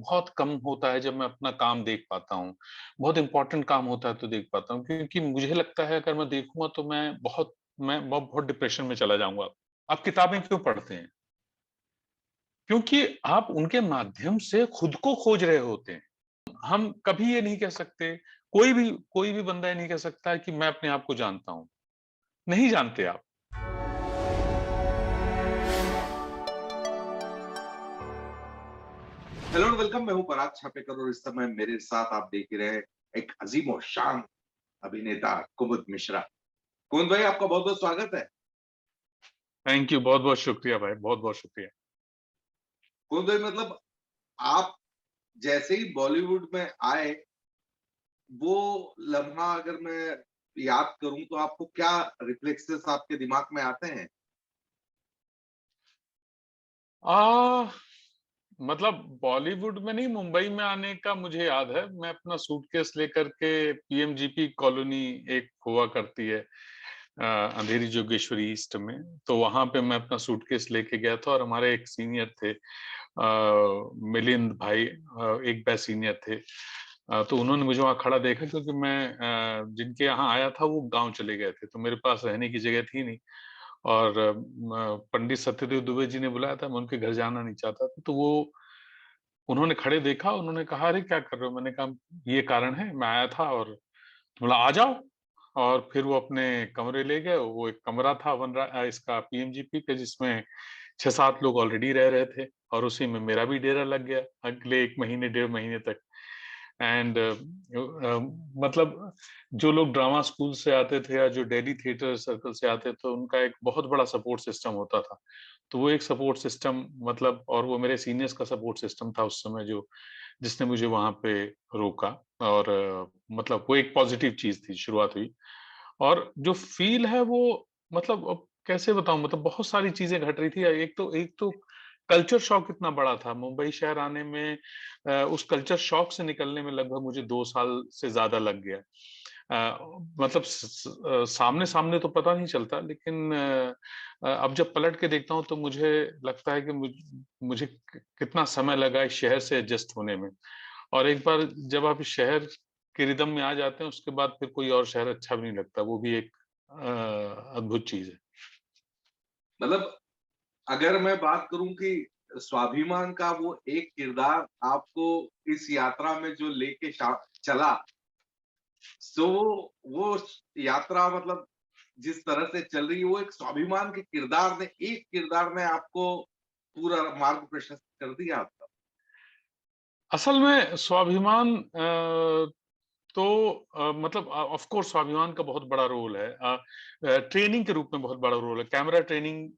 बहुत कम होता है जब मैं अपना काम देख पाता हूँ। बहुत इम्पोर्टेंट काम होता है तो देख पाता हूँ, क्योंकि मुझे लगता है अगर मैं देखूँगा तो मैं बहुत डिप्रेशन में चला जाऊँगा। आप किताबें क्यों पढ़ते हैं? क्योंकि आप उनके माध्यम से खुद को खोज रहे होते हैं। हम कभी ये नहीं कह सकते, कोई भी बंदा ये नहीं कह सकता है कि मैं अपने आप को जानता हूँ। नहीं जानते आप। हेलो और वेलकम। मैं हूं पराग छापेकर और इस समय मेरे साथ आप देख ही रहे हैं एक अजीम और शान अभिनेता कुमुद मिश्रा। कुमुद भाई, आपका बहुत बहुत स्वागत है। थैंक यू, बहुत-बहुत शुक्रिया भाई, बहुत-बहुत शुक्रिया। कुमुद भाई, मतलब आप जैसे ही बॉलीवुड में आए, वो लम्हा अगर मैं याद करूं तो आपको क्या रिफ्लेक्सेस आपके दिमाग में आते हैं? आ मतलब बॉलीवुड में नहीं, मुंबई में आने का मुझे याद है। मैं अपना सूटकेस लेकर के पीएमजीपी कॉलोनी एक हुआ करती है अंधेरी जोगेश्वरी ईस्ट में, तो वहां पे मैं अपना सूटकेस लेके गया था और हमारे एक सीनियर थे, मिलिंद भाई, एक बैच सीनियर थे। तो उन्होंने मुझे वहां खड़ा देखा, क्योंकि मैं जिनके यहाँ आया था वो गांव चले गए थे, तो मेरे पास रहने की जगह थी नहीं। और पंडित सत्यदेव दुबे जी ने बुलाया था, मैं उनके घर जाना नहीं चाहता था, तो वो उन्होंने खड़े देखा, उन्होंने कहा, अरे क्या कर रहे हो? मैंने कहा, ये कारण है, मैं आया था। और बोला, आ जाओ। और फिर वो अपने कमरे ले गए। वो एक कमरा था इसका पीएमजीपी का, जिसमें 6-7 लोग ऑलरेडी रह रहे थे, और उसी में मेरा भी डेरा लग गया अगले 1 महीने 1.5 महीने तक। एंड मतलब जो लोग ड्रामा स्कूल से आते थे या जो डेली थिएटर सर्कल से आते थे, उनका एक बहुत बड़ा सपोर्ट सिस्टम होता था। तो वो एक सपोर्ट सिस्टम, मतलब, और वो मेरे सीनियर्स का सपोर्ट सिस्टम था उस समय, जो जिसने मुझे वहां पे रोका। और मतलब वो एक पॉजिटिव चीज थी, शुरुआत हुई। और जो फील है वो, मतलब अब कैसे बताऊं, मतलब बहुत सारी चीजें घट रही थी। एक तो कल्चर शॉक इतना बड़ा था मुंबई शहर आने में। उस कल्चर शॉक से निकलने में लगभग मुझे 2 साल से ज्यादा लग गया। मतलब सामने सामने तो पता नहीं चलता, लेकिन अब जब पलट के देखता हूँ तो मुझे लगता है कि मुझे कितना समय लगा इस शहर से एडजस्ट होने में। और एक बार जब आप इस शहर के रिदम में आ जाते हैं, उसके बाद फिर कोई और शहर अच्छा भी नहीं लगता। वो भी एक अद्भुत चीज है। मतलब अगर मैं बात करूं कि स्वाभिमान का वो एक किरदार आपको इस यात्रा में जो लेके चला, सो वो यात्रा मतलब जिस तरह से चल रही है, वो एक स्वाभिमान के किरदार ने, एक किरदार ने आपको पूरा मार्ग प्रशस्त कर दिया आपका। असल में स्वाभिमान, तो मतलब ऑफ कोर्स स्वाभिमान का बहुत बड़ा रोल है। ट्रेनिंग के रूप में बहुत बड़ा रोल है। कैमरा ट्रेनिंग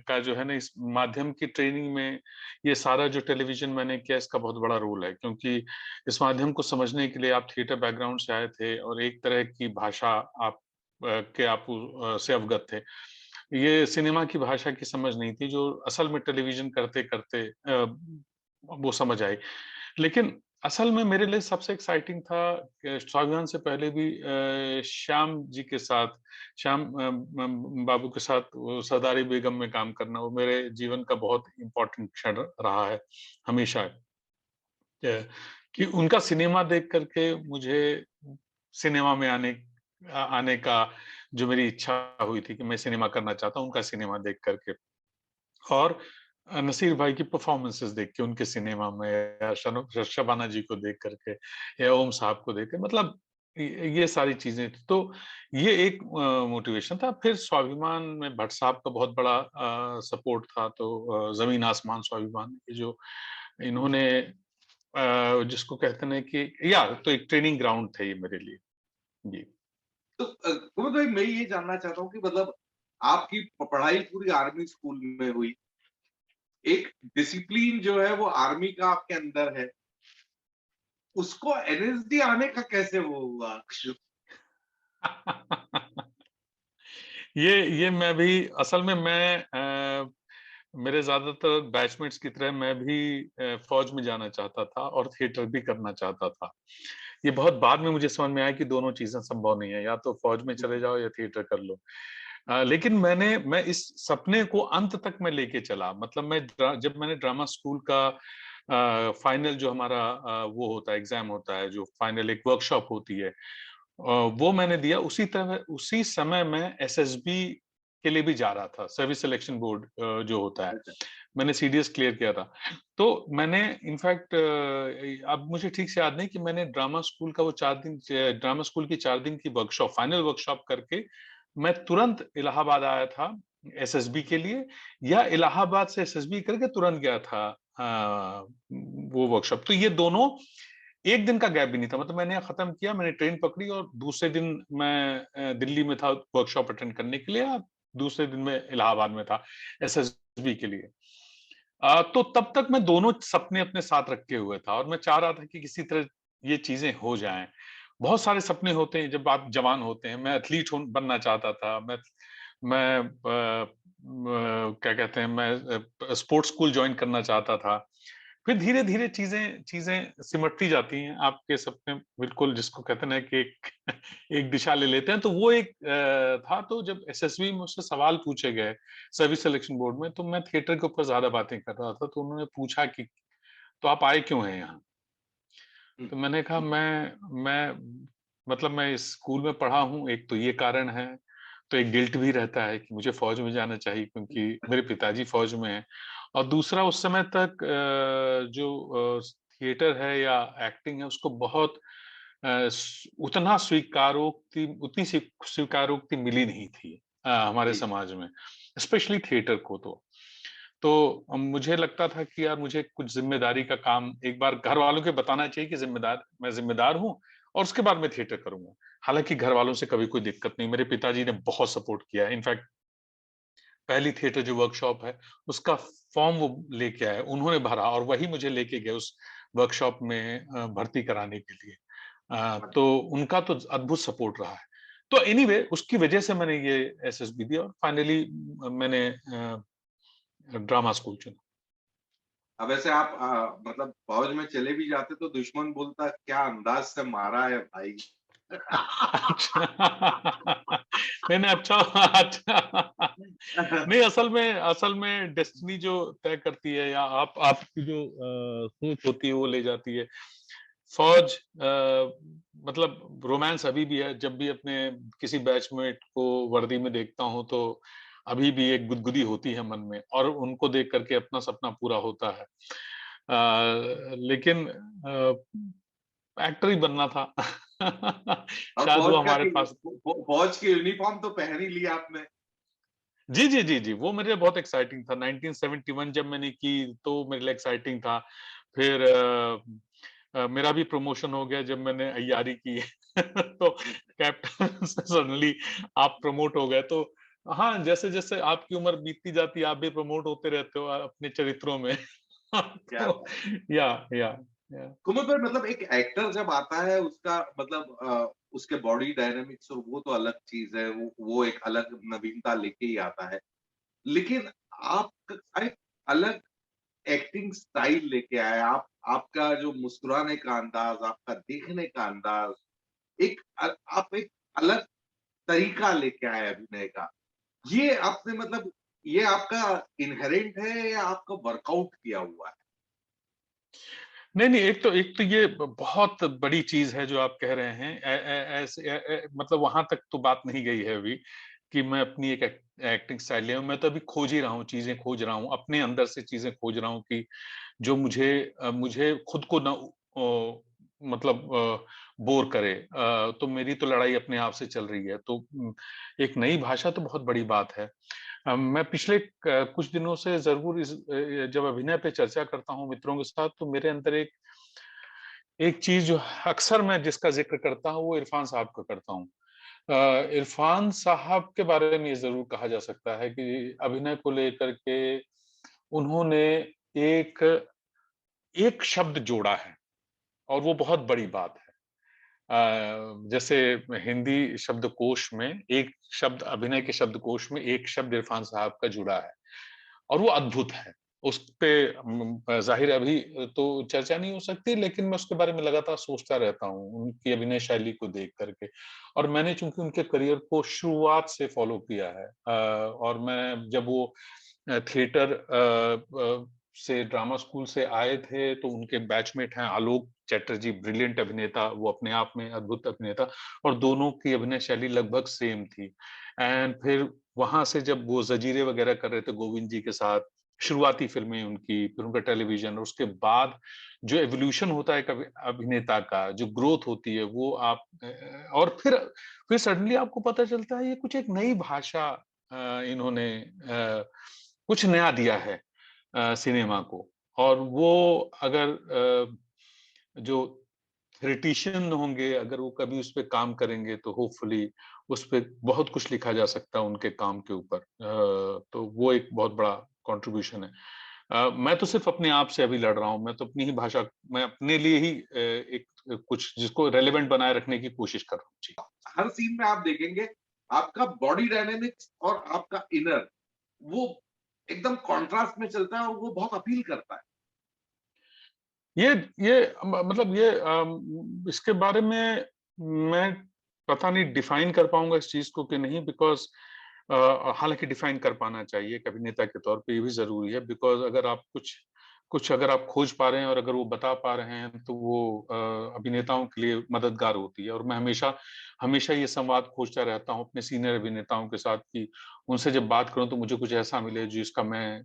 का जो है ना, इस माध्यम की ट्रेनिंग में ये सारा जो टेलीविजन मैंने किया, इसका बहुत बड़ा रोल है, क्योंकि इस माध्यम को समझने के लिए आप थिएटर बैकग्राउंड से आए थे और एक तरह की भाषा आप से अवगत थे। ये सिनेमा की भाषा की समझ नहीं थी, जो असल में टेलीविजन करते करते वो समझ आई। लेकिन असल में मेरे लिए सबसे एक्साइटिंग था कि स्वाभिमान से पहले भी श्याम जी के साथ, श्याम बाबू के साथ वो सरदारी बेगम में काम करना, वो मेरे जीवन का बहुत इम्पोर्टेंट क्षण रहा है हमेशा। कि उनका सिनेमा देख करके मुझे सिनेमा में आने का जो मेरी इच्छा हुई थी कि मैं सिनेमा करना चाहता हूँ, उनका सिनेमा देख करके। और नसीर भाई की परफॉर्मेंसेस देख के उनके सिनेमा में, या शबाना जी को देख करके, या ओम साहब को देख के, मतलब ये सारी चीजें थी। तो ये एक मोटिवेशन था। फिर स्वाभिमान में भट्ट साहब का बहुत बड़ा सपोर्ट था। तो जमीन आसमान स्वाभिमान, ये जो इन्होंने जिसको कहते हैं कि, या तो एक ट्रेनिंग ग्राउंड थे ये मेरे लिए। जी। तो कुमुद भाई, मैं ये जानना चाहता हूँ कि मतलब आपकी पढ़ाई पूरी आर्मी स्कूल में हुई, एक डिसिप्लिन जो है वो आर्मी का आपके अंदर है, उसको एनएसडी आने का कैसे वो हुआ? ये मैं भी, असल में मेरे ज्यादातर बैचमेट्स की तरह मैं भी फौज में जाना चाहता था और थिएटर भी करना चाहता था। ये बहुत बाद में मुझे समझ में आया कि दोनों चीजें संभव नहीं है, या तो फौज में चले जाओ या थिएटर कर लो। लेकिन मैं इस सपने को अंत तक मैं लेके चला। मतलब जब मैंने ड्रामा स्कूल का फाइनल जो हमारा वो होता है, एग्जाम होता है, जो फाइनल एक वर्कशॉप होती है, वो मैंने दिया। उसी समय मैं एसएसबी के लिए भी जा रहा था, सर्विस सिलेक्शन बोर्ड जो होता है, अच्छा, मैंने सीडीएस क्लियर किया था। तो मैंने इनफैक्ट अब मुझे ठीक से याद नहीं कि मैंने ड्रामा स्कूल का वो 4 दिन, ड्रामा स्कूल की 4 दिन की वर्कशॉप, फाइनल वर्कशॉप करके मैं तुरंत इलाहाबाद आया था एसएसबी के लिए, या इलाहाबाद से एसएसबी करके तुरंत गया था वो वर्कशॉप। तो ये दोनों एक दिन का गैप भी नहीं था, मतलब मैंने खत्म किया, मैंने ट्रेन पकड़ी और दूसरे दिन मैं दिल्ली में था वर्कशॉप अटेंड करने के लिए, और दूसरे दिन में इलाहाबाद में था एसएसबी के लिए। तो तब तक मैं दोनों सपने अपने साथ रखे हुए था और मैं चाह रहा था कि किसी तरह ये चीजें हो जाएं। बहुत सारे सपने होते हैं जब आप जवान होते हैं। मैं एथलीट बनना चाहता था, मैं क्या कहते हैं, मैं स्पोर्ट्स स्कूल ज्वाइन करना चाहता था। फिर धीरे धीरे चीजें चीजें सिमटती जाती हैं, आपके सपने बिल्कुल जिसको कहते हैं ना कि एक एक दिशा ले लेते हैं। तो वो एक था। तो जब एसएसबी में मुझसे सवाल पूछे गए सर्विस सिलेक्शन बोर्ड में, तो मैं थिएटर के ऊपर ज्यादा बातें कर रहा था। तो उन्होंने पूछा कि तो आप आए क्यों हैं यहाँ? हुँ, तो मैंने कहा मैं मतलब मैं इस स्कूल में पढ़ा हूँ, एक तो ये कारण है, तो एक गिल्ट भी रहता है कि मुझे फौज में जाना चाहिए क्योंकि मेरे पिताजी फौज में हैं। और दूसरा, उस समय तक जो थिएटर है या एक्टिंग है उसको बहुत उतना उतनी स्वीकारोक्ति मिली नहीं थी हमारे जी, समाज में, स्पेशली थिएटर को। तो मुझे लगता था कि यार मुझे कुछ जिम्मेदारी का काम एक बार घर वालों के बताना चाहिए कि मैं जिम्मेदार हूँ, और उसके बाद मैं थिएटर करूंगा। हालांकि घर वालों से कभी कोई दिक्कत नहीं, मेरे पिताजी ने बहुत सपोर्ट किया। इनफैक्ट पहली थिएटर जो वर्कशॉप है उसका फॉर्म वो लेके आए, उन्होंने भरा और वही मुझे लेके गए उस वर्कशॉप में भर्ती कराने के लिए। तो उनका तो अद्भुत सपोर्ट रहा है। तो एनीवे उसकी वजह से मैंने ये एसएसबी दिया और फाइनली मैंने ड्रामा स्कूल चुना। अब वैसे आप मतलब फौज में चले भी जाते तो दुश्मन बोलता क्या अंदाज से मारा है भाई। अच्छा। नहीं नहीं, अच्छा अच्छा। नहीं, असल में डेस्टिनी जो तय करती है, या आपकी जो सोच होती है वो ले जाती है। फौज मतलब रोमांस अभी भी है। जब भी अपने किसी बैचमेट को वर्दी में देखता हूँ तो अभी भी एक गुदगुदी होती है मन में, और उनको देख करके अपना सपना पूरा होता है। लेकिन एक्टर ही बनना था। अब शायद वो फौज का हमारे पास। फौज की यूनिफॉर्म तो पहन ही लिया आपने। जी जी जी जी, वो मेरे लिए बहुत एक्साइटिंग था। 1971 जब मैंने की तो मेरे लिए एक्साइटिंग था। फिर मेरा भी प्रमोशन हो गया जब मैंने अय्यारी की। तो कैप्टन से सडनली आप प्रमोट हो गए। तो हाँ, जैसे जैसे आपकी उम्र बीतती जाती है आप भी प्रमोट होते रहते हो अपने चरित्रों में। क्या तो बात! या या कुमुद भाई मतलब एक एक्टर जब आता है उसका मतलब उसके बॉडी डायनामिक्स और वो तो अलग चीज़ है, वो एक अलग नवीनता लेके ही आता है। लेकिन आप एक अलग एक्टिंग स्टाइल लेके आए। आपका जो मुस्कुराने का अंदाज़, आपका देखने का अंदाज़, आप एक अलग तरीका लेके आए अभिनय का। ये आपने मतलब ये आपका इन्हेरेंट है या आपका वर्कआउट किया हुआ है? नहीं नहीं, एक तो ये बहुत बड़ी चीज है जो आप कह रहे हैं। मतलब वहां तक तो बात नहीं गई है अभी कि मैं अपनी एक एक्टिंग स्टाइल ले आऊं। मैं तो अभी खोज ही रहा हूँ, चीजें खोज रहा हूँ, अपने अंदर से चीजें खोज रहा हूँ कि जो मुझे खुद को ना मतलब बोर करे। तो मेरी तो लड़ाई अपने आप से चल रही है। तो एक नई भाषा तो बहुत बड़ी बात है। मैं पिछले कुछ दिनों से जरूर जब अभिनय पे चर्चा करता हूँ मित्रों के साथ, तो मेरे अंदर एक एक चीज जो अक्सर मैं जिसका जिक्र करता हूँ वो इरफान साहब का करता हूँ। इरफान साहब के बारे में ये जरूर कहा जा सकता है कि अभिनय को लेकर के उन्होंने एक एक शब्द जोड़ा है, और वो बहुत बड़ी बात है। जैसे हिंदी शब्दकोश में एक शब्द, अभिनय के शब्दकोश में एक शब्द इरफान साहब का जुड़ा है, और वो अद्भुत है। उस पे जाहिर अभी तो चर्चा नहीं हो सकती, लेकिन मैं उसके बारे में लगातार सोचता रहता हूँ उनकी अभिनय शैली को देख करके। और मैंने चूंकि उनके करियर को शुरुआत से फॉलो किया है, और मैं जब वो थिएटर से ड्रामा स्कूल से आए थे, तो उनके बैचमेट हैं आलोक चैटर्जी, ब्रिलियंट अभिनेता, वो अपने आप में अद्भुत अभिनेता, और दोनों की अभिनय शैली लगभग सेम थी। एंड फिर वहां से जब वो जंजीरें वगैरह कर रहे थे गोविंद जी के साथ, शुरुआती फिल्में उनकी, फिर उनका टेलीविजन, और उसके बाद जो एवोल्यूशन होता है एक अभिनेता का, जो ग्रोथ होती है वो आप और फिर सडनली आपको पता चलता है ये कुछ एक नई भाषा इन्होंने कुछ नया दिया है सिनेमा को। और वो अगर जो थ्योरेटिशियन होंगे, अगर वो कभी उस पे काम करेंगे तो होपफुली उस पे बहुत कुछ लिखा जा सकता है उनके काम के ऊपर। तो वो एक बहुत बड़ा कंट्रीब्यूशन है। मैं तो सिर्फ अपने आप से अभी लड़ रहा हूँ, मैं तो अपनी ही भाषा, मैं अपने लिए ही एक कुछ जिसको रेलेवेंट बनाए रखने की कोशिश कर रहा हूँ। जी। हर सीन में आप देखेंगे आपका बॉडी डायनामिक्स और आपका इनर वो एकदम कॉन्ट्रास्ट में चलता है और वो बहुत अपील करता है। ये ये मतलब ये इसके बारे में मैं पता नहीं डिफाइन कर पाऊंगा इस चीज को कि नहीं, बिकॉज हालांकि डिफाइन कर पाना चाहिए एक अभिनेता के तौर पे, ये भी जरूरी है, बिकॉज अगर आप कुछ कुछ अगर आप खोज पा रहे हैं और अगर वो बता पा रहे हैं तो वो अभिनेताओं के लिए मददगार होती है। और मैं हमेशा हमेशा ये संवाद खोजता रहता हूँ अपने सीनियर अभिनेताओं के साथ कि उनसे जब बात करूं तो मुझे कुछ ऐसा मिले जिसका मैं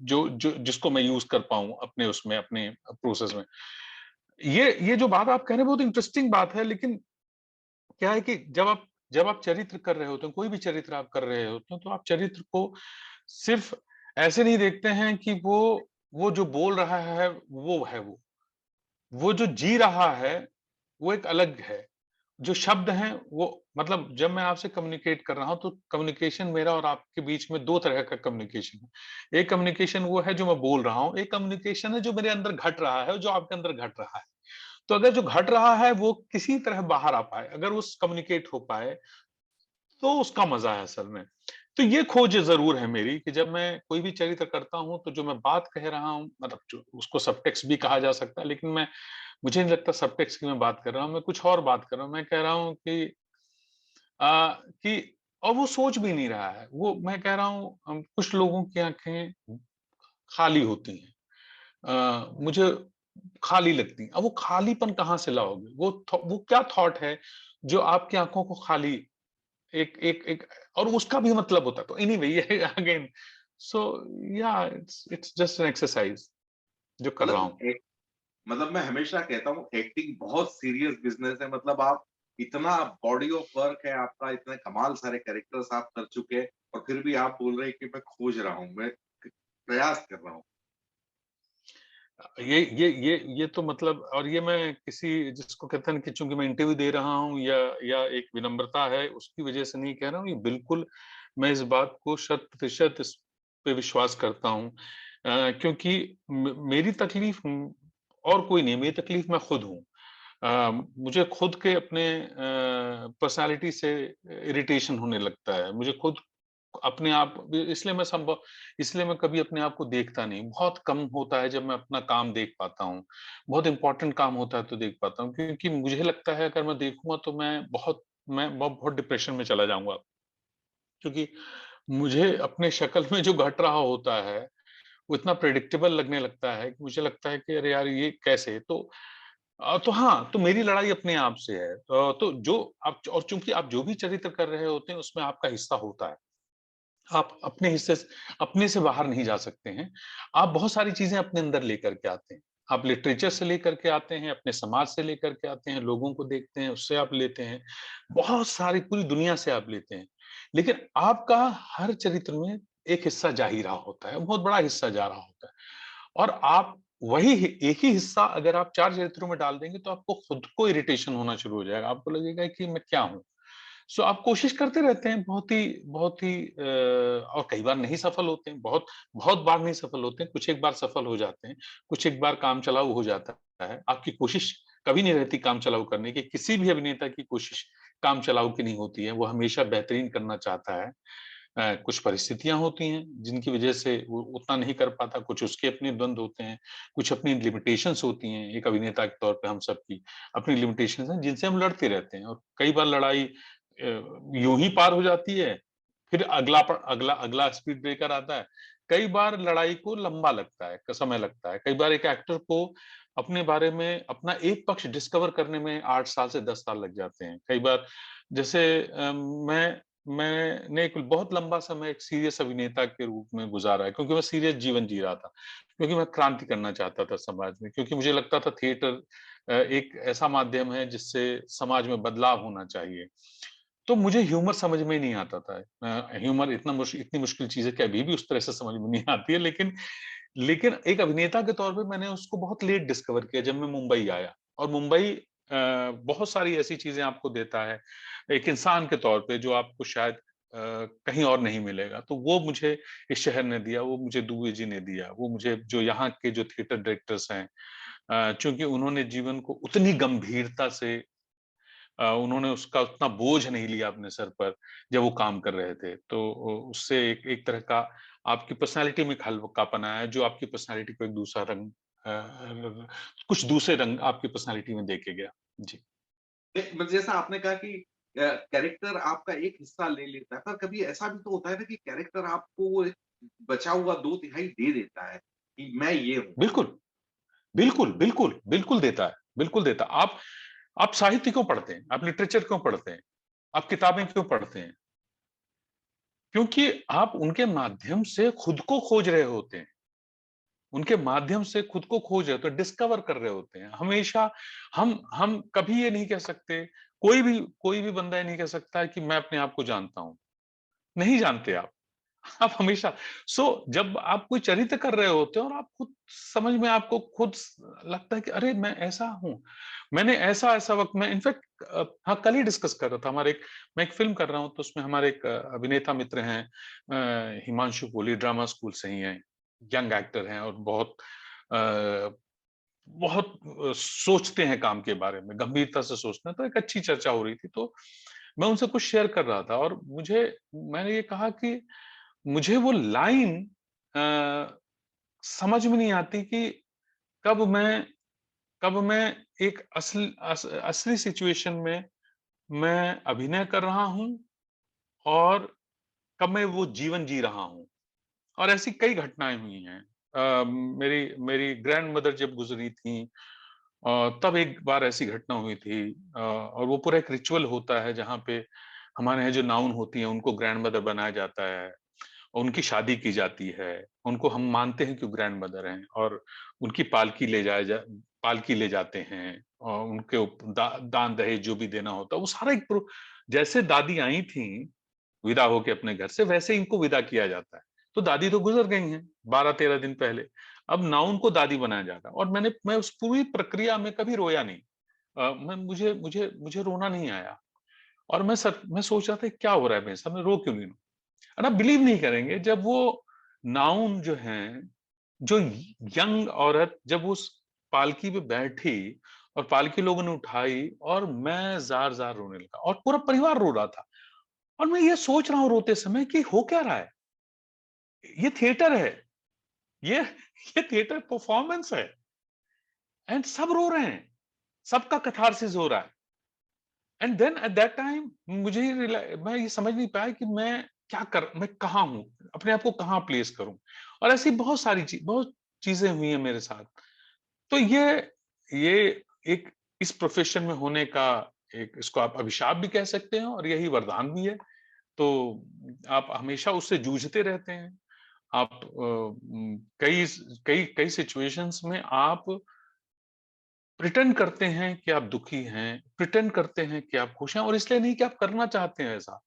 जो जो जिसको मैं यूज कर पाऊं अपने उसमें, अपने प्रोसेस में। ये जो बात आप कह रहे हैं बहुत इंटरेस्टिंग बात है, लेकिन क्या है कि जब आप चरित्र कर रहे होते हैं, कोई भी चरित्र आप कर रहे होते हैं, तो आप चरित्र को सिर्फ ऐसे नहीं देखते हैं कि वो जो बोल रहा है वो है वो जो जी रहा है वो एक अलग है। जो शब्द हैं वो, मतलब जब मैं आपसे कम्युनिकेट कर रहा हूं तो कम्युनिकेशन मेरा और आपके बीच में दो तरह का कम्युनिकेशन है। एक कम्युनिकेशन वो है जो मैं बोल रहा हूं, एक कम्युनिकेशन है जो मेरे अंदर घट रहा है, जो आपके अंदर घट रहा है। तो अगर जो घट रहा है वो किसी तरह बाहर आ पाए, अगर वो कम्युनिकेट हो पाए, तो उसका मजा है असल में। तो ये खोज जरूर है मेरी कि जब मैं कोई भी चरित्र करता हूं तो जो मैं बात कह रहा हूं, मतलब जो उसको सबटेक्स्ट भी कहा जा सकता है, लेकिन मैं मुझे नहीं लगता सबटेक्स्ट की मैं बात कर रहा हूं, मैं कुछ और बात कर रहा हूं। मैं कह रहा हूं कि और वो सोच भी नहीं रहा है, वो मैं कह रहा हूं कुछ लोगों की आंखें खाली होती हैं, मुझे खाली लगती हैं। अब वो खालीपन कहाँ से लाओगे? वो क्या थॉट है जो आपकी आंखों को खाली, एक एक एक और उसका भी मतलब होता है। तो एनीवे ये अगेन, सो या इट्स जस्ट एन एक्सरसाइज जो कर रहा मतलब हूँ। एक मतलब मैं हमेशा कहता हूँ एक्टिंग बहुत सीरियस बिजनेस है। मतलब आप इतना बॉडी ऑफ वर्क है आपका, इतने कमाल सारे कैरेक्टर्स आप कर चुके हैं और फिर भी आप बोल रहे हैं कि मैं खोज रहा हूँ, मैं प्रयास कर रहा हूँ। ये तो मतलब, और ये मैं किसी जिसको कहते हैं कि चूंकि मैं इंटरव्यू दे रहा हूँ या एक विनम्रता है उसकी वजह से नहीं कह रहा हूँ, ये बिल्कुल मैं इस बात को 100% इस पे विश्वास करता हूँ। क्योंकि मेरी तकलीफ और कोई नहीं, मेरी तकलीफ मैं खुद हूँ। मुझे खुद के अपने पर्सनालिटी से इरिटेशन होने लगता है, मुझे खुद अपने आप, इसलिए मैं कभी अपने आप को देखता नहीं, बहुत कम होता है जब मैं अपना काम देख पाता हूँ। बहुत इंपॉर्टेंट काम होता है तो देख पाता हूँ, क्योंकि मुझे लगता है अगर मैं देखूंगा तो मैं बहुत डिप्रेशन में चला जाऊंगा। क्योंकि मुझे अपने शक्ल में जो घट रहा होता है वो इतना प्रेडिक्टेबल लगने लगता है कि मुझे लगता है कि अरे यार ये कैसे। तो हाँ, तो मेरी लड़ाई अपने आप से है। तो जो आप, और चूंकि आप जो भी चरित्र कर रहे होते हैं उसमें आपका हिस्सा होता है, आप अपने से बाहर नहीं जा सकते हैं। आप बहुत सारी चीजें अपने अंदर लेकर के आते हैं। आप लिटरेचर से लेकर के आते हैं, अपने समाज से लेकर के आते हैं, लोगों को देखते हैं, उससे आप लेते हैं, बहुत सारी पूरी दुनिया से आप लेते हैं। लेकिन आपका हर चरित्र में एक हिस्सा जा ही रहा होता है, बहुत बड़ा हिस्सा जा रहा होता है। और आप वही एक ही हिस्सा अगर आप 4 चरित्रों में डाल देंगे तो आपको खुद को इरिटेशन होना शुरू हो जाएगा। आपको लगेगा कि मैं क्या हूँ? सो आप कोशिश करते रहते हैं, बहुत ही और कई बार नहीं सफल होते हैं, बहुत बहुत बार नहीं सफल होते हैं, कुछ एक बार सफल हो जाते हैं, कुछ एक बार काम चलाऊ हो जाता है। आपकी कोशिश कभी नहीं रहती काम चलाऊ करने की, किसी भी अभिनेता की कोशिश काम चलाऊ की नहीं होती है, वो हमेशा बेहतरीन करना चाहता है। कुछ परिस्थितियां होती हैं जिनकी वजह से वो उतना नहीं कर पाता, कुछ उसके अपने द्वंद होते हैं, कुछ अपनी लिमिटेशंस होती हैं। एक अभिनेता के तौर पे हम सबकी अपनी लिमिटेशंस हैं जिनसे हम लड़ते रहते हैं, और कई बार लड़ाई यूं ही पार हो जाती है, फिर अगला अगला स्पीड ब्रेकर आता है, कई बार लड़ाई को लंबा लगता है, समय लगता है। कई बार एक एक्टर को अपने बारे में अपना एक पक्ष डिस्कवर करने में 8 साल से 10 साल लग जाते हैं। कई बार जैसे मैंने एक बहुत लंबा समय एक सीरियस अभिनेता के रूप में गुज़ारा है, क्योंकि मैं सीरियस जीवन जी रहा था। क्योंकि मैं क्रांति करना चाहता था समाज में, क्योंकि मुझे लगता था थिएटर एक ऐसा माध्यम है जिससे समाज में बदलाव होना चाहिए। तो मुझे ह्यूमर समझ में नहीं आता था। ह्यूमर इतनी मुश्किल चीज़ है कि अभी भी उस तरह से समझ में नहीं आती है, लेकिन लेकिन एक अभिनेता के तौर पे मैंने उसको बहुत लेट डिस्कवर किया जब मैं मुंबई आया। और मुंबई बहुत सारी ऐसी चीज़ें आपको देता है, एक इंसान के तौर पे, जो आपको शायद कहीं और नहीं मिलेगा। तो वो मुझे इस शहर ने दिया, वो मुझे दुबे जी ने दिया, वो मुझे जो यहाँ के जो थिएटर डायरेक्टर्स हैं, चूँकि उन्होंने जीवन को उतनी गंभीरता से उन्होंने उसका उतना बोझ नहीं लिया अपने सर पर जब वो काम कर रहे थे। तो उससे एक एक तरह का आपकी पर्सनैलिटी में एक हल्कापन आया, जो आपकी पर्सनैलिटी को एक दूसरा रंग कुछ दूसरे रंग आपकी पर्सनैलिटी में देके गया। जी। जैसा आपने कहा कि कैरेक्टर आपका एक हिस्सा ले लेता है, पर कभी ऐसा भी तो होता है ना कि कैरेक्टर आपको वो एक बचा हुआ 2/3 दे देता है, कि मैं ये हूँ। बिल्कुल, बिल्कुल, बिल्कुल, बिल्कुल देता है, बिल्कुल देता है। आप साहित्य क्यों पढ़ते हैं? आप लिटरेचर क्यों पढ़ते हैं? आप किताबें क्यों पढ़ते हैं? क्योंकि आप उनके माध्यम से खुद को खोज रहे होते हैं। उनके माध्यम से खुद को खोज रहे होते हैं, डिस्कवर कर रहे होते हैं। हमेशा हम कभी ये नहीं कह सकते, कोई भी बंदा ये नहीं कह सकता है कि मैं अपने आप को जानता हूँ। नहीं जानते आप। आप हमेशा जब आप कोई चरित्र कर रहे होते हैं और आप खुद समझ में आपको खुद लगता है कि अरे मैं ऐसा हूँ। मैंने ऐसा-ऐसा वक़्त में इनफैक्ट हाँ, कल ही डिस्कस कर रहा था। मैं एक फ़िल्म कर रहा हूँ, तो उसमें हमारे एक अभिनेता मित्र हैं, हिमांशु कोहली, ड्रामा स्कूल से ही हैं। यंग एक्टर हैं और अ, बहुत सोचते हैं काम के बारे में, गंभीरता से सोचते हैं। तो एक अच्छी चर्चा हो रही थी, तो मैं उनसे कुछ शेयर कर रहा था और मैंने ये कहा कि मुझे वो लाइन अ, समझ में नहीं आती कि कब मैं कब मैं एक असली सिचुएशन में मैं अभिनय कर रहा हूँ और कब मैं वो जीवन जी रहा हूँ। और ऐसी कई घटनाएँ हुई हैं। मेरी मेरी ग्रैंडमदर जब गुज़री थीं, तब एक बार ऐसी घटना हुई थी, और वो पूरा एक रिचुअल होता है जहाँ पे हमारे यहाँ जो नाउन होती हैं उनको ग्रैंडमदर बनाया जाता है। उनकी शादी की जाती है, उनको हम मानते हैं कि वो ग्रैंडमदर हैं और उनकी पालकी ले जाते हैं और उनके दान दहेज जो भी देना होता है, वो सारा एक जैसे दादी आई थीं, विदा होके अपने घर से, वैसे ही इनको विदा किया जाता है। तो दादी तो गुज़र गई हैं 12-13 दिन पहले, अब नाउन को दादी बनाया जा रहा है और मैं उस पूरी प्रक्रिया में कभी रोया नहीं। मैं मुझे रोना नहीं आया और मैं सोच रहा था क्या हो रहा है मेरे साथ, मैं रो क्यों नहीं रहा हूँ? और आप बिलीव नहीं करेंगे, जब वो नाउन जो हैं, जो यंग औरत जब उस पालकी पे बैठी और पालकी लोगों ने उठाई और मैं ज़ार-ज़ार रोने लगा और पूरा परिवार रो रहा था। और मैं ये सोच रहा हूँ रोते समय कि हो क्या रहा है? ये थिएटर है, ये ये थिएटर परफॉर्मेंस है एंड सब रो रहे हैं, सबका कैथारसिस हो रहा है। And then at that time मुझे मैं ये समझ नहीं पाया कि मैं कहाँ हूँ? अपने आप को कहाँ प्लेस करूँ? और ऐसी बहुत चीज़ें हुई हैं मेरे साथ। तो ये एक इस प्रोफ़ेशन में होने का एक, इसको आप अभिशाप भी कह सकते हैं और यही वरदान भी है। तो आप हमेशा उससे जूझते रहते हैं। आप कई कई सिचुएशंस में आप प्रिटेंड करते हैं कि आप दुखी हैं, प्रिटेंड करते हैं कि आप खुश हैं और इसलिए नहीं कि आप करना चाहते हैं ऐसा।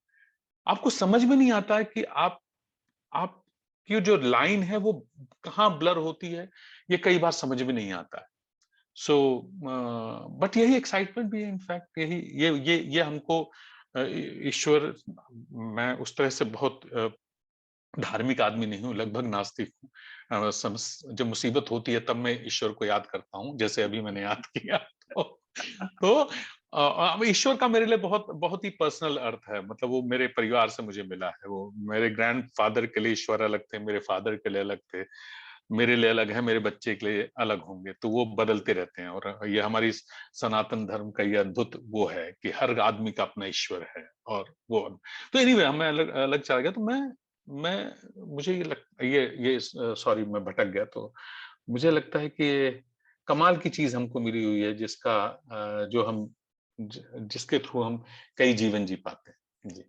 आपको समझ में नहीं आता है कि आपकी जो लाइन है वो कहाँ ब्लर होती है, ये कई बार समझ में नहीं आता है। सो बट यही एक्साइटमेंट भी है, इनफैक्ट ये हमको ईश्वर, मैं उस तरह से बहुत धार्मिक आदमी नहीं हूँ, लगभग नास्तिक हूँ। जब मुसीबत होती है तब मैं ईश्वर को याद करता हूँ, जैसे अभी मैंने याद किया। तो तो अब ईश्वर का मेरे लिए बहुत बहुत ही पर्सनल अर्थ है, मतलब वो मेरे परिवार से मुझे मिला है। वो मेरे ग्रैंडफ़ादर के लिए ईश्वर अलग थे, मेरे फ़ादर के लिए अलग थे, मेरे लिए अलग है, मेरे बच्चे के लिए अलग होंगे, तो वो बदलते रहते हैं और ये हमारी सनातन धर्म का ये अद्भुत वो है कि हर आदमी का अपना ईश्वर है और वो। तो एनीवे मैं अलग अलग चला गया, तो मुझे ये सॉरी मैं भटक गया, तो मुझे लगता है कि ये कमाल की चीज़ हमको मिली हुई है, जिसका जो हम जिसके थ्रू हम कई जीवन जी पाते हैं। जी।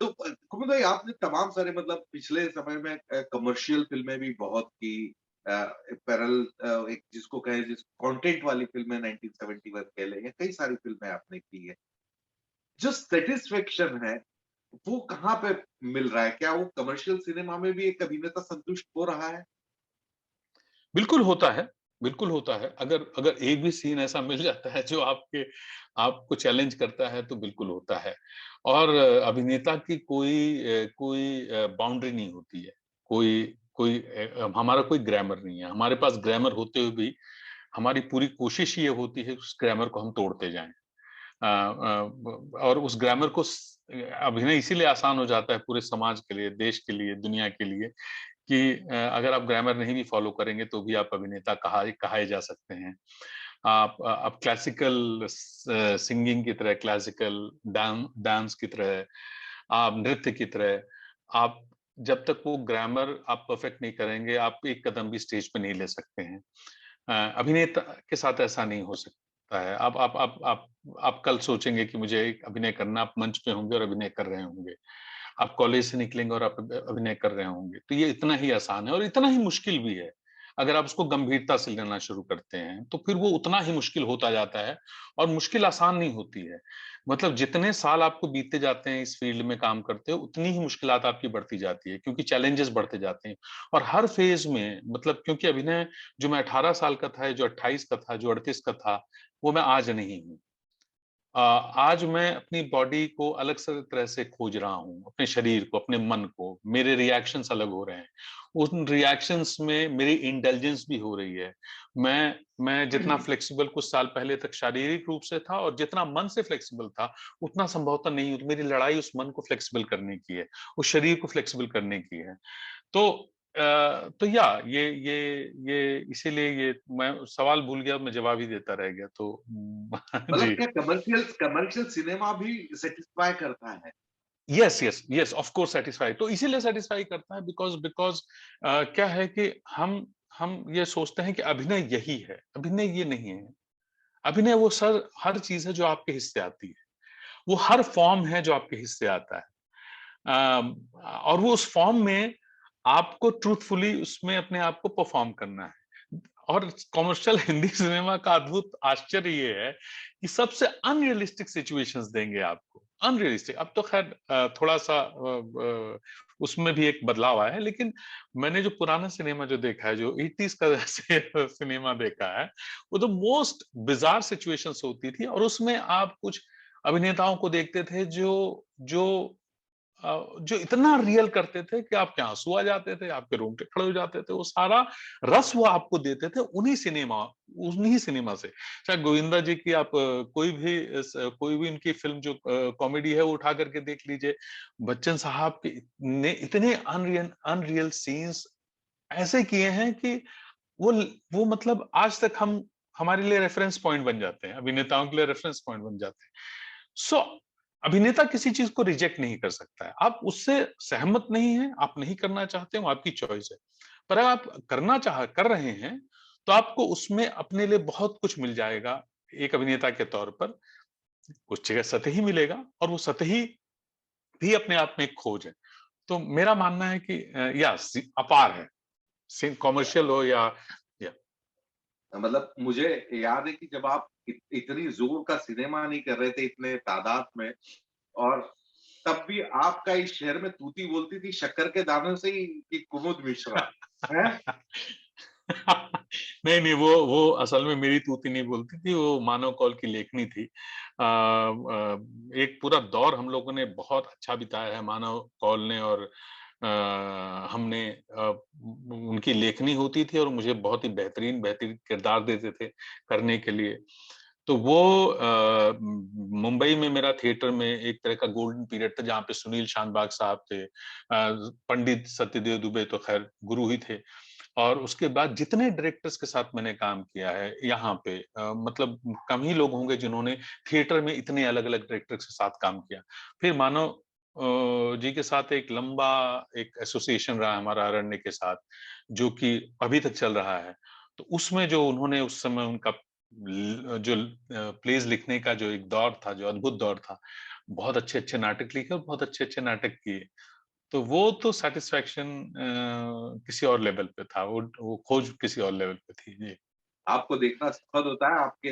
तो कुमुद भाई, आपने तमाम सारे मतलब पिछले समय में कमर्शियल फ़िल्में भी बहुत की, अ, एक जिसको कहें, जिस कंटेंट वाली फ़िल्में 1971 कह लें, या कई सारी फ़िल्में आपने की है। जो सैटिस्फैक्शन है, वो कहाँ पे मिल रहा है? क्या वो कमर्शियल सिनेमा में भी एक अभिनेता संतुष्ट हो रहा है? बिल्कुल होता है, बिल्कुल होता है। अगर अगर एक भी सीन ऐसा मिल जाता है जो आपको चैलेंज करता है, तो बिल्कुल होता है। और अभिनेता की कोई बाउंड्री नहीं होती है। कोई कोई हमारा कोई ग्रामर नहीं है। हमारे पास ग्रामर होते हुए भी हमारी पूरी कोशिश ये होती है उस ग्रामर को हम तोड़ते जाएँ। और उस ग्रामर को अभिनय इसीलिए आसान हो जाता है पूरे समाज के लिए, देश के लिए, दुनिया के लिए, कि अगर आप ग्रामर नहीं भी फॉलो करेंगे तो भी आप अभिनेता कहाए जा सकते हैं। आप क्लासिकल सिंगिंग की तरह, क्लासिकल डांस की तरह, आप नृत्य की तरह, आप जब तक वो ग्रामर आप परफेक्ट नहीं करेंगे, आप एक कदम भी स्टेज पे नहीं ले सकते हैं। अभिनेता के साथ ऐसा नहीं हो सकता है। आप कल सोचेंगे कि मुझे एक अभिनय करना, आप मंच पे होंगे और अभिनय कर रहे होंगे। आप कॉलेज से निकलेंगे और आप अभिनय कर रहे होंगे। तो ये इतना ही आसान है और इतना ही मुश्किल भी है। अगर आप उसको गंभीरता से लेना शुरू करते हैं, तो फिर वो उतना ही मुश्किल होता जाता है और मुश्किल आसान नहीं होती है। मतलब जितने साल आपको बीतते जाते हैं इस फील्ड में काम करते हो, उतनी ही मुश्किलात आपकी बढ़ती जाती है, क्योंकि चैलेंजेस बढ़ते जाते हैं। और हर फेज़ में, मतलब क्योंकि अभिनय जो मैं 18 साल का था, जो 28 का था, जो 38 का था, वो मैं आज नहीं हूँ। आज मैं अपनी बॉडी को अलग से तरह से खोज रहा हूँ, अपने शरीर को, अपने मन को, मेरे रिएक्शंस अलग हो रहे हैं। उन रिएक्शंस में मेरी इंटेलिजेंस भी हो रही है। मैं जितना फ्लेक्सिबल कुछ साल पहले तक शारीरिक रूप से था और जितना मन से फ्लेक्सिबल था, उतना संभवतः नहीं हूँ। मेरी लड़ाई उस मन को फ्लेक्सिबल करने की है, उस शरीर को फ्लेक्सिबल करने की है। तो तो या ये इसीलिए ये मैं सवाल भूल गया, मैं जवाब ही देता रह गया, तो मतलब जी। क्या कमर्शियल सिनेमा भी सैटिस्फाई करता है? Yes, yes, yes, of course satisfy, तो इसीलिए सैटिस्फाई करता है बिकॉज़ बिकॉज़ क्या है कि हम ये सोचते हैं कि अभिनय यही है, अभिनय ये नहीं है। अभिनय वो हर चीज़ है जो आपके हिस्से आती है। वो हर फॉर्म है जो आपके हिस्से आता है। और वो उस फॉर्म में आपको ट्रूथफुली उसमें अपने आप को परफॉर्म करना है। और कमर्शियल हिंदी सिनेमा का अद्भुत आश्चर्य ये है कि सबसे अनरियलिस्टिक सिचुएशंस देंगे आपको, अनरियलिस्टिक। अब तो खैर थोड़ा सा उसमें भी एक बदलाव आया है, लेकिन मैंने जो पुराना सिनेमा जो देखा है, जो 80s का सिनेमा देखा है, वो तो मोस्ट बिजार सिचुएशंस होती थी और उसमें आप कुछ अभिनेताओं को देखते थे जो जो इतना रियल करते थे कि आपके आंसू आ जाते थे, आपके रोंगटे खड़े हो जाते थे। वो सारा रस वो आपको देते थे उन्हीं सिनेमा से। चाहे गोविंदा जी की आप कोई भी इनकी फ़िल्म जो कॉमेडी है वो उठा करके देख लीजिए। बच्चन साहब के ने इतने अनरियल सीन्स ऐसे किए हैं कि वो वो मतलब आज तक हम हमारे लिए रेफरेंस पॉइंट बन जाते हैं, अभिनेताओं के लिए रेफरेंस पॉइंट बन जाते हैं। सो अभिनेता किसी चीज को रिजेक्ट नहीं कर सकता है। आप उससे सहमत नहीं है, आप नहीं करना चाहते हो, आपकी चॉइस है। पर अगर आप कर रहे हैं, तो आपको उसमें अपने लिए बहुत कुछ मिल जाएगा। एक अभिनेता के तौर पर कुछ जगह सतही मिलेगा और वो सतही भी अपने आप में एक खोज है। तो मेरा मानना है कि या अपार है, कॉमर्शियल हो या मतलब मुझे याद है कि जब आप इतनी जोर का सिनेमा नहीं कर रहे थे इतने तादाद में, और तब भी आपका इस शहर में तूती बोलती थी शक्कर के दानों से ही, कि कुमुद मिश्रा है। नहीं, नहीं, वो असल में मेरी तूती नहीं बोलती थी, वो मानव कौल की लेखनी थी। एक पूरा दौर हम लोगों ने बहुत अच्छा बिताया है मानव कौल ने, और हमने उनकी लेखनी होती थी और मुझे बहुत ही बेहतरीन किरदार देते थे करने के लिए। तो वो मुंबई में मेरा थिएटर में एक तरह का गोल्डन पीरियड था, जहाँ पे सुनील शानबाग साहब थे, पंडित सत्यदेव दुबे तो खैर गुरु ही थे। और उसके बाद जितने डायरेक्टर्स के साथ मैंने काम किया है यहाँ पे, मतलब कम ही लोग होंगे जिन्होंने थिएटर में इतने अलग-अलग डायरेक्टर्स के साथ काम किया। फिर मानो जी के साथ एक लंबा एक एसोसिएशन रहा हमारा अरण्य के साथ, जो कि अभी तक चल रहा है। तो उसमें जो उन्होंने उस समय उनका जो प्लेज़ लिखने का जो एक दौर था, जो अद्भुत दौर था, बहुत अच्छे-अच्छे नाटक लिखे और बहुत अच्छे-अच्छे नाटक किए। तो वो तो सैटिस्फैक्शन किसी और लेवल पे था, वो खोज किसी और लेवल पे थी। जी। आपको देखना सुखद होता है, आपके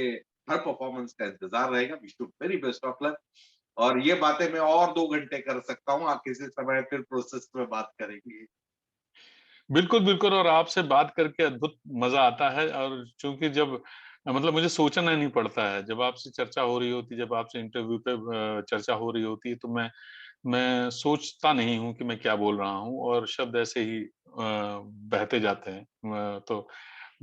हर परफ़ॉर्मेंस का इंतज़ार रहेगा। Wish you very best of luck और ये बातें मैं और 2 घंटे कर सकता हूँ, आप किसी समय फिर प्रोसेस में बात करेंगे। बिल्कुल, बिल्कुल और आपसे बात करके अद्भुत मज़ा आता है और चूँकि जब मतलब मुझे सोचना नहीं पड़ता है, जब आपसे चर्चा हो रही होती है, जब आपसे इंटरव्यू पे चर्चा हो रही होती है, तो मैं सोचता नहीं हूँ कि मैं क्या बोल रहा हूँ और शब्द ऐसे ही बहते जाते हैं। तो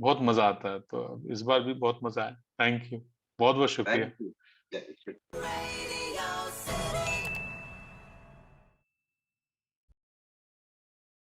बहुत मज़ा आता है, तो इस बार भी बहुत मज़ा आया। Thank you. बहुत-बहुत शुक्रिया। Thank you. जय श्री Radio City.